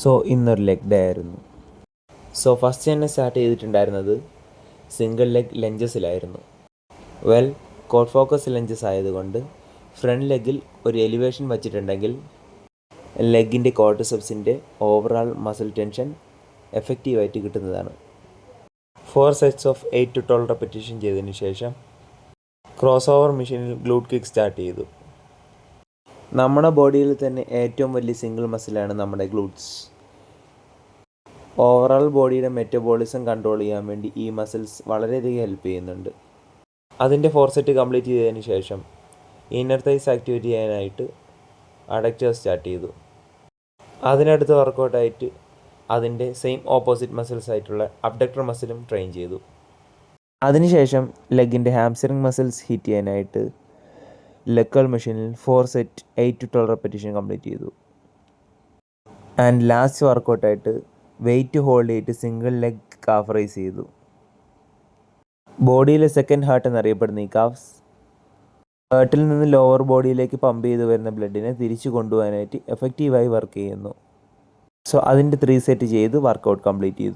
So ഇന്നൊരു leg day ആയിരുന്നു. So first തന്നെ സ്റ്റാർട്ട് ചെയ്തിട്ടുണ്ടായിരുന്നത് സിംഗിൾ ലെഗ് ലഞ്ചസിലായിരുന്നു. കോഡ് ഫോക്കസ് ലഞ്ചസ് ആയതുകൊണ്ട് ഫ്രണ്ട് ലെഗിൽ ഒരു എലിവേഷൻ വച്ചിട്ടുണ്ടെങ്കിൽ ലെഗിൻ്റെ ക്വാഡ്രിസെപ്സിൻ്റെ ഓവറാൾ മസിൽ ടെൻഷൻ എഫക്റ്റീവായിട്ട് കിട്ടുന്നതാണ്. 4 സെറ്റ്സ് ഓഫ് 8 to 12 റെപ്പറ്റീഷൻ ചെയ്തതിന് ശേഷം ക്രോസ് ഓവർ മെഷീനിൽ ഗ്ലൂട്ട് കിക്ക് സ്റ്റാർട്ട് ചെയ്തു. നമ്മുടെ ബോഡിയിൽ തന്നെ ഏറ്റവും വലിയ സിംഗിൾ മസിലാണ് നമ്മുടെ ഗ്ലൂട്ട്സ്. ഓവറാൾ ബോഡിയുടെ മെറ്റബോളിസം കൺട്രോൾ ചെയ്യാൻ വേണ്ടി ഈ മസിൽസ് വളരെയധികം ഹെൽപ്പ് ചെയ്യുന്നുണ്ട്. അതിൻ്റെ 4 സെറ്റ് കംപ്ലീറ്റ് ചെയ്തതിന് ശേഷം ഇന്നർ തൈസ് ആക്ടിവേറ്റ് ചെയ്യാനായിട്ട് അഡക്റ്റേഴ്സ് സ്റ്റാർട്ട് ചെയ്തു. അതിനടുത്ത് വർക്കൗട്ടായിട്ട് അതിൻ്റെ സെയിം ഓപ്പോസിറ്റ് മസിൽസ് ആയിട്ടുള്ള അബ്ഡക്ടർ മസിലും ട്രെയിൻ ചെയ്തു. അതിനുശേഷം ലെഗിൻ്റെ ഹാംസ്ട്രിങ് മസിൽസ് ഹിറ്റ് ചെയ്യാനായിട്ട് ലെഗ് കേൾ മെഷീനിൽ 4 സെറ്റ് 8 to 12 റെപ്പറ്റീഷൻ കംപ്ലീറ്റ് ചെയ്തു. ആൻഡ് ലാസ്റ്റ് വർക്കൗട്ടായിട്ട് വെയിറ്റ് ഹോൾഡ് ചെയ്തിട്ട് സിംഗിൾ ലെഗ് കാഫ് റൈസ് ചെയ്തു. ബോഡിയിലെ സെക്കൻഡ് ഹാർട്ട് എന്നറിയപ്പെടുന്ന ഈ കാഫ്സ് ഹാർട്ടിൽ നിന്ന് ലോവർ ബോഡിയിലേക്ക് പമ്പ് ചെയ്ത് വരുന്ന ബ്ലഡിനെ തിരിച്ചു കൊണ്ടുപോകാനായിട്ട് എഫക്റ്റീവായി വർക്ക് ചെയ്യുന്നു. സോ അതിൻ്റെ 3 സെറ്റ് ചെയ്ത് വർക്കൗട്ട് കംപ്ലീറ്റ് ചെയ്തു.